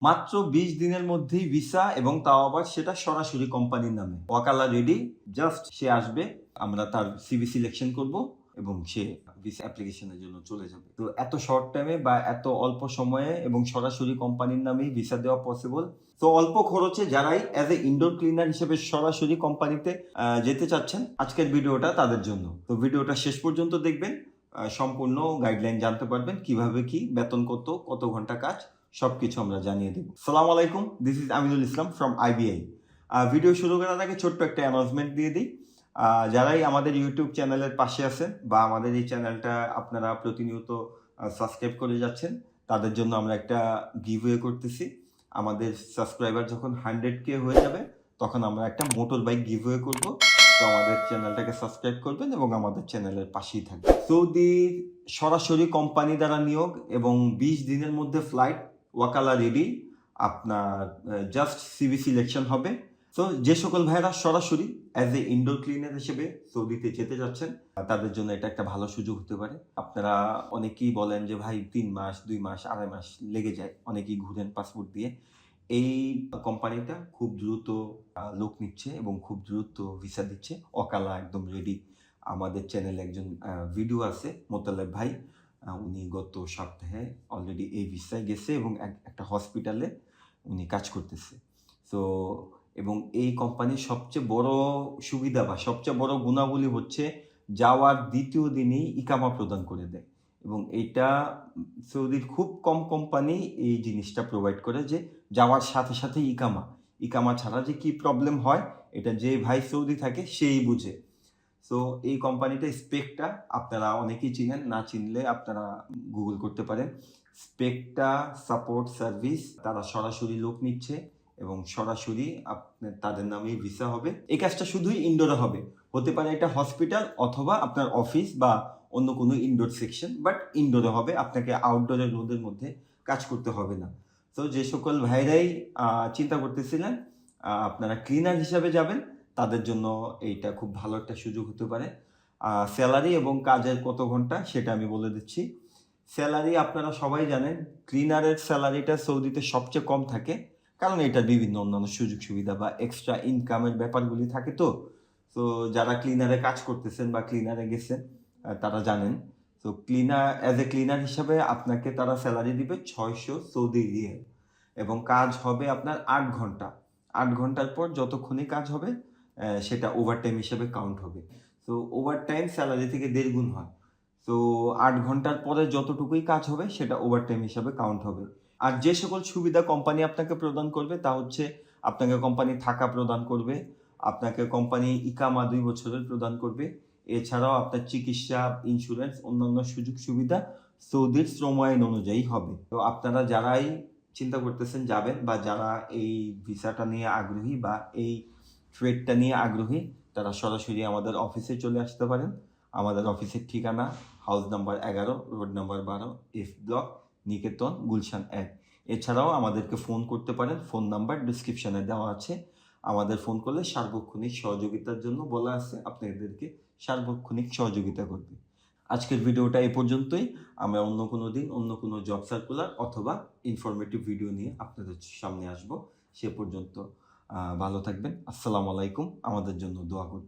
মাত্র 20 দিনের মধ্যেই ভিসা, এবং তাও আবার সেটা সরাসরি কোম্পানির নামে। ওয়াকালা রেডি, জাস্ট সে আসবে, আমরা তার সিভি সিলেকশন করব এবং সে ভিসা অ্যাপ্লিকেশনের জন্য চলে যাবে। তো এত শর্ট টাইমে বা এত অল্প সময়ে এবং সরাসরি কোম্পানির নামেই ভিসা দেওয়া পসিবল। তো অল্প খরচে যারাই অ্যাজ এ ইনডোর ক্লিনার হিসেবে সরাসরি কোম্পানিতে যেতে চাচ্ছেন, আজকের ভিডিওটা তাদের জন্য। তো ভিডিওটা শেষ পর্যন্ত দেখবেন, সম্পূর্ণ গাইডলাইন জানতে পারবেন, কিভাবে কি, বেতন কত ঘন্টা কাজ, সবকিছু আমরা জানিয়ে দেব। সালাম আলাইকুম, this is Aminul Islam from IBI. Video শুরু করার আগে ছোট্ট একটা অ্যানাউন্সমেন্ট দিয়ে দিই। যারাই আমাদের ইউটিউব চ্যানেলের পাশে আছেন বা আমাদের এই চ্যানেলটা আপনারা প্রতিনিয়ত সাবস্ক্রাইব করে যাচ্ছেন, তাদের জন্য আমরা একটা গিভওয়ে করতেছি। আমাদের সাবস্ক্রাইবার যখন 100K হয়ে যাবে, তখন আমরা একটা মোটর বাইক গিভওয়ে করব। তো আমাদের চ্যানেলটাকে সাবস্ক্রাইব করবেন এবং আমাদের চ্যানেলের পাশেই থাকবেন। সৌদির সরাসরি কোম্পানি দ্বারা নিয়োগ এবং 20 দিনের মধ্যে ফ্লাইট, ওয়াকালা রেডি, আপনার জাস্ট সিভি সিলেকশন হবে। তো যে সকল ভাইরা সরাসরি অ্যাজ এ ইনডোর ক্লিনার হিসেবে সৌদিতে যেতে যাচ্ছেন, তাদের জন্য এটা একটা ভালো সুযোগ হতে পারে। আপনারা অনেকেই বলেন যে ভাই 3 মাস, 2 মাস, 2.5 মাস লেগে যায়, অনেকেই ঘুরেন পাসপোর্ট দিয়ে। এই কোম্পানিটা খুব দ্রুত লোক নিচ্ছে এবং খুব দ্রুত ভিসা দিচ্ছে। ওয়াকালা একদম রেডি। আমাদের চ্যানেলে একজন ভিডিও আছে, মোতালেব ভাই, উনি গত সপ্তাহে অলরেডি এই ভিসায় গেছে এবং একটা হসপিটালে উনি কাজ করতেছে। তো এবং এই কোম্পানির সবচেয়ে বড় সুবিধা বা সবচেয়ে বড় গুণাবলী হচ্ছে যাওয়ার দ্বিতীয় দিনেই ইকামা প্রদান করে দেয়। এবং এইটা সৌদির খুব কম কোম্পানি এই জিনিসটা প্রোভাইড করে, যে যাওয়ার সাথে সাথে ইকামা ছাড়া যে কি প্রবলেম হয়, এটা যে ভাই সৌদি থাকে সেই বুঝে। সো এই কোম্পানিটা স্পেকটা আপনারা অনেকেই চিনেন, না চিনলে আপনারা গুগল করতে পারেন। স্পেকটা সাপোর্ট সার্ভিস, তারা সরাসরি লোক নিচ্ছে এবং সরাসরি আপনার তাদের নামেই ভিসা হবে। এই কাজটা শুধুই ইনডোরে হবে, হতে পারে এটা হসপিটাল অথবা আপনার অফিস বা অন্য কোনো ইনডোর সেকশন, বাট ইনডোরে হবে, আপনাকে আউটডোরে রোদের মধ্যে কাজ করতে হবে না। তো যে সকল ভাইরাই চিন্তা করতেছিলেন আপনারা ক্লিনার হিসাবে যাবেন, তাদের জন্য এইটা খুব ভালো একটা সুযোগ হতে পারে। স্যালারি এবং কাজের কত ঘন্টা সেটা আমি বলে দিচ্ছি। স্যালারি আপনারা সবাই জানেন, ক্লিনারের স্যালারিটা সৌদিতে সবচেয়ে কম থাকে, কারণ এটা বিভিন্ন অন্যান্য সুযোগ সুবিধা বা এক্সট্রা ইনকামের ব্যাপারগুলি থাকে। তো যারা ক্লিনারে কাজ করতেছেন বা ক্লিনারে গেছেন তারা জানেন। তো অ্যাজ এ ক্লিনার হিসাবে আপনাকে তারা স্যালারি দিবে 600 সৌদি রিয়াল, এবং কাজ হবে আপনার 8 ঘন্টা। 8 ঘন্টার পর যতক্ষণই কাজ হবে সেটা ওভারটাইম হিসেবে কাউন্ট হবে। তো ওভারটাইম স্যালারি থেকে 1.5 গুণ হয়। তো 8 ঘন্টার পরে যতটুকুই কাজ হবে সেটা ওভারটাইম হিসাবে কাউন্ট হবে। আর যে সকল সুবিধা কোম্পানি আপনাকে প্রদান করবে তা হচ্ছে, আপনাকে কোম্পানি থাকা প্রদান করবে, আপনাকে কোম্পানি ইকামা 2 বছরের প্রদান করবে, এছাড়াও আপনার চিকিৎসা, ইন্স্যুরেন্স, অন্যান্য সুযোগ সুবিধা সৌদির শ্রম আইন অনুযায়ী হবে। তো আপনারা যারাই চিন্তা করতেছেন যাবেন, বা যারা এই ভিসাটা নিয়ে আগ্রহী বা এই ট্রেডটা নিয়ে আগ্রহী, তারা সরাসরি আমাদের অফিসে চলে আসতে পারেন। আমাদের অফিসের ঠিকানা house number 11, road number 12, F block, Niketan, Gulshan 1। এছাড়াও আমাদেরকে ফোন করতে পারেন, ফোন নাম্বার ডিসক্রিপশনে দেওয়া আছে। আমাদের ফোন করলে সার্বক্ষণিক সহযোগিতার জন্য বলা আছে, আপনাদেরকে সার্বক্ষণিক সহযোগিতা করবে। আজকের ভিডিওটা এই পর্যন্তই। আমরা অন্য কোনো দিন অন্য কোনো জব সার্কুলার অথবা ইনফরমেটিভ ভিডিও নিয়ে আপনাদের সামনে আসব। সে পর্যন্ত ভালো থাকবেন। আসসালামু আলাইকুম। আমাদের জন্য দোয়া করবেন।